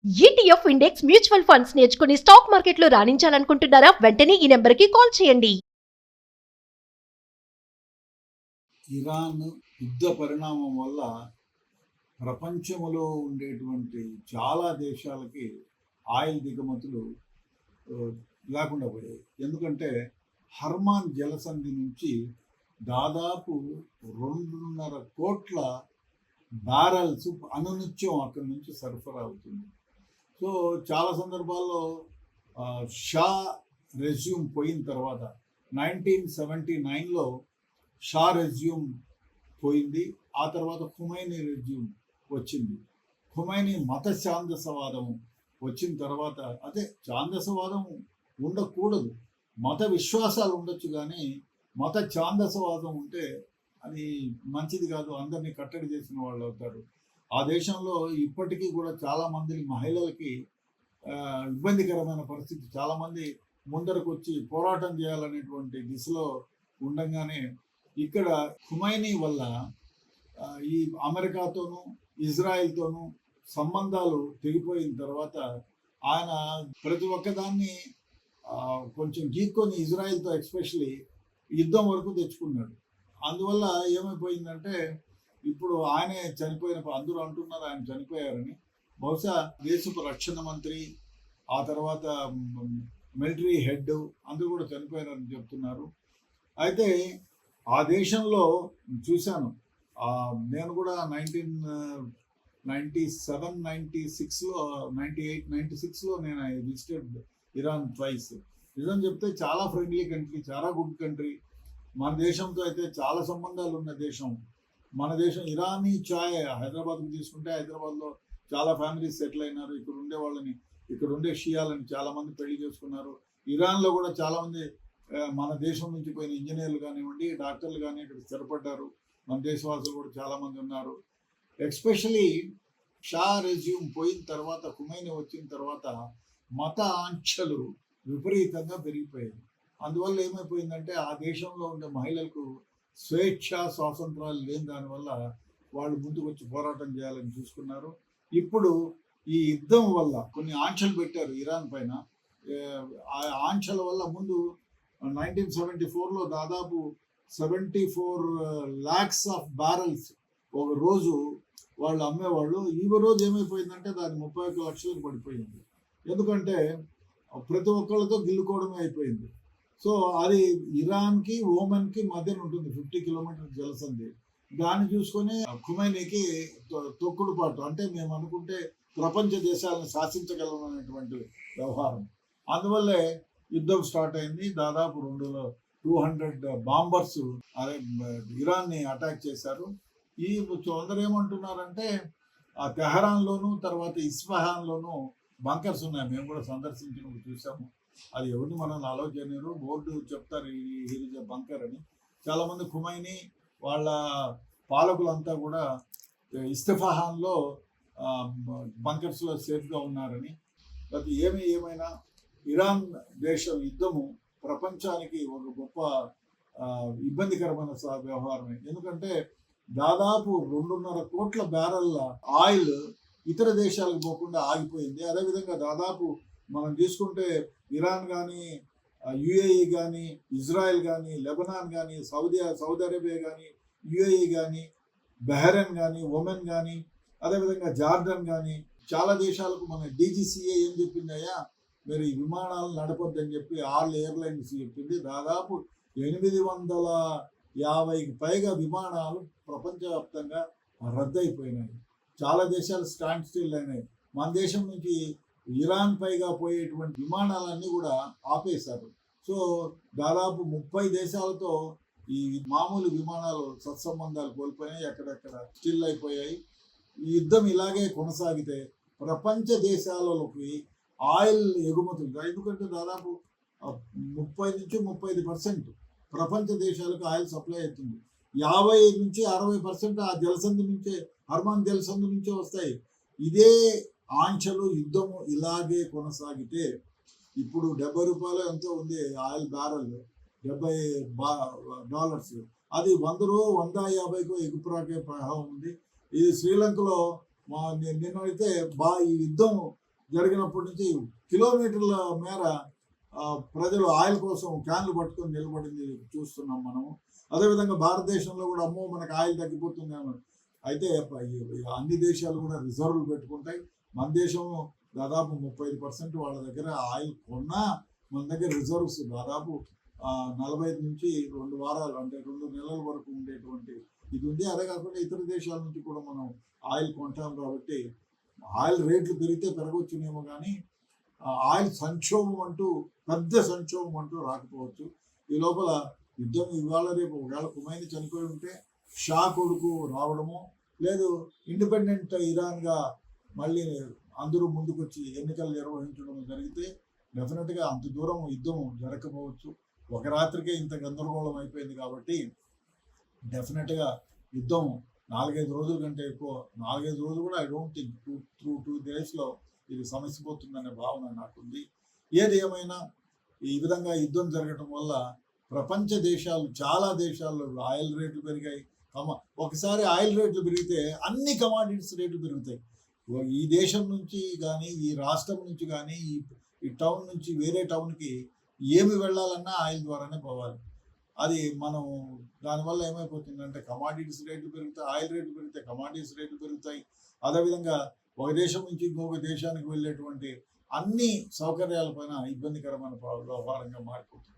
ETF index mutual funds నేర్చుకుని stock మార్కెట్లో రాణించాలనుకుంటున్నారా? వెంటనే ఈ నెంబర్కి కాల్ చేయండి. ఇరాన్ యుద్ధ పరిణామం వల్ల ప్రపంచంలో ఉండేటువంటి చాలా దేశాలకి ఆయిల్ దిగుమతులు లేకుండా పోయాయి. ఎందుకంటే హర్మాన్ జలసంధి నుంచి దాదాపు 2.5 కోట్ల బ్యారల్స్ అనునిత్యం అక్కడి నుంచి సరఫరా అవుతుంది. సో చాలా సందర్భాల్లో షా రెజ్యూమ్ పోయిన తర్వాత 1979లో షా రెజ్యూమ్ పోయింది. ఆ తర్వాత ఖుమైనీ రెజ్యూమ్ వచ్చింది. ఖుమైనీ మత ఛాందసవాదం వచ్చిన తర్వాత, అదే ఛాందసవాదం ఉండకూడదు, మత విశ్వాసాలు ఉండొచ్చు, కానీ మత ఛాందసవాదం ఉంటే అది మంచిది కాదు, అందరినీ కట్టడి చేసిన వాళ్ళు అవుతారు. ఆ దేశంలో ఇప్పటికీ కూడా చాలామంది మహిళలకి ఇబ్బందికరమైన పరిస్థితి, చాలామంది ముందరకు వచ్చి పోరాటం చేయాలనేటువంటి దిశలో ఉండగానే ఇక్కడ ఖుమైనీ వల్ల ఈ అమెరికాతోనూ ఇజ్రాయిల్తోనూ సంబంధాలు తెగిపోయిన తర్వాత ఆయన ప్రతి ఒక్కదాన్ని కొంచెం గీక్కొని ఇజ్రాయిల్తో ఎస్పెషలీ యుద్ధం వరకు తెచ్చుకున్నాడు. అందువల్ల ఏమైపోయిందంటే ఇప్పుడు ఆయనే చనిపోయిన, అందరూ అంటున్నారు ఆయన చనిపోయారని. బహుశా దేశపు రక్షణ మంత్రి, ఆ తర్వాత మిలిటరీ హెడ్ అందరూ కూడా చనిపోయారని చెప్తున్నారు. అయితే ఆ దేశంలో చూశాను, నేను కూడా 1997, 96లో 96లో నేను విజిటెడ్ ఇరాన్ ట్వైస్. నిజం చెప్తే చాలా ఫ్రెండ్లీ కంట్రీ, చాలా గుడ్ కంట్రీ. మన దేశంతో అయితే చాలా సంబంధాలు ఉన్న దేశం మన దేశం. ఇరానీ ఛాయ్ హైదరాబాద్కి తీసుకుంటే హైదరాబాద్లో చాలా ఫ్యామిలీస్ సెటిల్ అయినారు. ఇక్కడ ఉండే వాళ్ళని, ఇక్కడ ఉండే షియాలని చాలామంది పెళ్లి చేసుకున్నారు. ఇరాన్లో కూడా చాలామంది మన దేశం నుంచి పోయిన ఇంజనీర్లు కానివ్వండి, డాక్టర్లు కానీ ఇక్కడ స్థిరపడ్డారు. మన దేశవాసులు కూడా చాలామంది ఉన్నారు. ఎస్పెషలీ షా రెజ్యూమ్ పోయిన తర్వాత, ఖుమైనీ వచ్చిన తర్వాత మత ఆంక్షలు విపరీతంగా పెరిగిపోయాయి. అందువల్ల ఏమైపోయిందంటే ఆ దేశంలో ఉండే మహిళలకు స్వేచ్ఛ స్వాతంత్రాలు లేని దానివల్ల వాళ్ళు ముందుకు వచ్చి పోరాటం చేయాలని చూసుకున్నారు. ఇప్పుడు ఈ యుద్ధం వల్ల కొన్ని ఆంక్షలు పెట్టారు ఇరాన్ పైన. ఆ ఆంక్షల వల్ల ముందు 1974లో దాదాపు 74 lakhs ఆఫ్ బ్యారల్స్ ఒక రోజు వాళ్ళు అమ్మేవాళ్ళు. ఈ రోజు ఏమైపోయిందంటే దాన్ని 31 లక్షలకు పడిపోయింది. ఎందుకంటే ప్రతి ఒక్కళ్ళతో గిల్లుకోవడమే అయిపోయింది. సో అది ఇరాన్కి ఓమన్కి మధ్యన ఉంటుంది 50 కిలోమీటర్ జలసంధి. దాన్ని చూసుకొని ఖుమైనీకి తొక్కుడు పాటు, అంటే మేము అనుకుంటే ప్రపంచ దేశాలను శాసించగలం అనేటువంటి వ్యవహారం. అందువల్లే యుద్ధం స్టార్ట్ అయింది. దాదాపు 200 బాంబర్స్ ఇరాన్ని అటాక్ చేశారు. ఈ అందరూ ఏమంటున్నారంటే ఆ తెహరాన్లోను తర్వాత ఇస్ఫహాన్లోను బంకర్స్ ఉన్నాయి. మేము కూడా సందర్శించినప్పుడు చూసాము. అది ఎవరిని మనం ఆలోచనరు, బోర్డు చెప్తారు ఇది బంకర్ అని. చాలామంది ఖుమైనీ వాళ్ళ పాలకులంతా కూడా ఇస్ఫహాన్లో బంకర్స్లో సేఫ్గా ఉన్నారని. ప్రతి ఏమైనా ఇరాన్ దేశం యుద్ధము ప్రపంచానికి ఒక గొప్ప ఇబ్బందికరమైన వ్యవహారమే. ఎందుకంటే దాదాపు 2.5 కోట్ల బ్యారెల్ల ఆయిల్ ఇతర దేశాలకు పోకుండా ఆగిపోయింది. అదేవిధంగా దాదాపు మనం తీసుకుంటే ఇరాన్ కానీ, యుఏఈ కానీ, ఇజ్రాయెల్ కానీ, లెబనాన్ కానీ, సౌదీ అరేబియా కానీ, యుఏఈ కానీ, బహ్రెయిన్ కానీ, ఒమెన్ కానీ, అదేవిధంగా జార్డన్ కానీ, చాలా దేశాలకు మన డీజీసీఏ ఏం చెప్పిందయ్యా, మీరు ఈ విమానాలు నడపొద్దని చెప్పి ఆల్ ఎయిర్లైన్స్ చెప్పింది. దాదాపు 850కి పైగా విమానాలు ప్రపంచవ్యాప్తంగా రద్దయిపోయినాయి. చాలా దేశాలు స్టాండ్ స్టిల్ అయినాయి. మన దేశం నుంచి ఇరాన్ పైగా పోయేటువంటి విమానాలన్నీ కూడా ఆపేశారు. సో దాదాపు 30 దేశాలతో ఈ మామూలు విమానాలు సత్సంబంధాలు కోల్పోయినాయి, ఎక్కడెక్కడ స్టిల్ అయిపోయాయి. ఈ యుద్ధం ఇలాగే కొనసాగితే ప్రపంచ దేశాలలోకి ఆయిల్ ఎగుమతులు, ఎందుకంటే దాదాపు 30-35% ప్రపంచ దేశాలకు ఆయిల్ సప్లై అవుతుంది. 50-60% ఆ జలసంధి నుంచే, హర్మాన్ జలసంధి నుంచే వస్తాయి. ఇదే ఆంక్షలు యుద్ధము ఇలాగే కొనసాగితే ఇప్పుడు $70 ఎంతో ఉంది ఆయిల్ బ్యారెల్, $70. అది 100-150 ఎగుపురాకే ప్రభావం ఉంది. ఇది శ్రీలంకలో నిన్నైతే ఈ యుద్ధం జరిగినప్పటి నుంచి కిలోమీటర్ల మేర ప్రజలు ఆయిల్ కోసం క్యాన్లు పట్టుకొని నిలబడింది చూస్తున్నాం మనము. అదేవిధంగా భారతదేశంలో కూడా అమ్మో మనకు ఆయిల్ తగ్గిపోతుంది అని. అయితే అన్ని దేశాలు కూడా రిజర్వ్లు పెట్టుకుంటాయి. మన దేశం దాదాపు 35% వాళ్ళ దగ్గర ఆయిల్ కొన్నా మన దగ్గర రిజర్వ్స్ దాదాపు 45 నుంచి 2 వారాలు అంటే 2 నెలల వరకు ఉండేటువంటి ఇది ఉంది. అదే కాకుండా ఇతర దేశాల నుంచి కూడా మనం ఆయిల్ కొంటాం కాబట్టి ఆయిల్ రేట్లు పెరిగితే పెరగవచ్చునేమో కానీ ఆయిల్ సంక్షోభం అంటూ పెద్ద సంక్షోభం అంటూ రాకపోవచ్చు. ఈ లోపల యుద్ధం ఇవాళ రేపు ఒకవేళ ఖుమైనీ చనిపోయి ఉంటే షా కొడుకు రావడము, లేదు ఇండిపెండెంట్ ఇరాన్గా మళ్ళీ అందరూ ముందుకొచ్చి ఎన్నికలు నిర్వహించడం జరిగితే డెఫినెట్గా అంత దూరం యుద్ధం జరగకపోవచ్చు. ఒక రాత్రికే ఇంత గందరగోళం అయిపోయింది కాబట్టి డెఫినెట్గా యుద్ధం 4-5 రోజుల కంటే ఎక్కువ, 4-5 రోజులు కూడా ఐ డోంట్ థింక్ 2 డేస్లో ఇది సమసిపోతుందనే భావన నాకుంది. ఏది ఏమైనా ఈ విధంగా యుద్ధం జరగటం వల్ల ప్రపంచ దేశాలు చాలా దేశాల్లో ఆయిల్ రేట్లు పెరిగాయి. ఒకసారి ఆయిల్ రేట్లు పెరిగితే అన్ని కమాడిటీస్ రేట్లు పెరుగుతాయి. ఈ దేశం నుంచి కానీ ఈ రాష్ట్రం నుంచి కానీ ఈ టౌన్ నుంచి వేరే టౌన్కి ఏమి వెళ్ళాలన్నా ఆయిల్ ద్వారానే పోవాలి. అది మనం దానివల్ల ఏమైపోతుందంటే కమాడిటీస్ రేట్లు పెరుగుతాయి, ఆయిల్ రేట్లు పెరిగితే కమాడిటీస్ రేట్లు పెరుగుతాయి. అదేవిధంగా ఒక దేశం నుంచి ఇంకొక దేశానికి వెళ్ళేటువంటి అన్ని సౌకర్యాలపైన ఇబ్బందికరమైన వ్యవహారంగా మారిపోతుంది.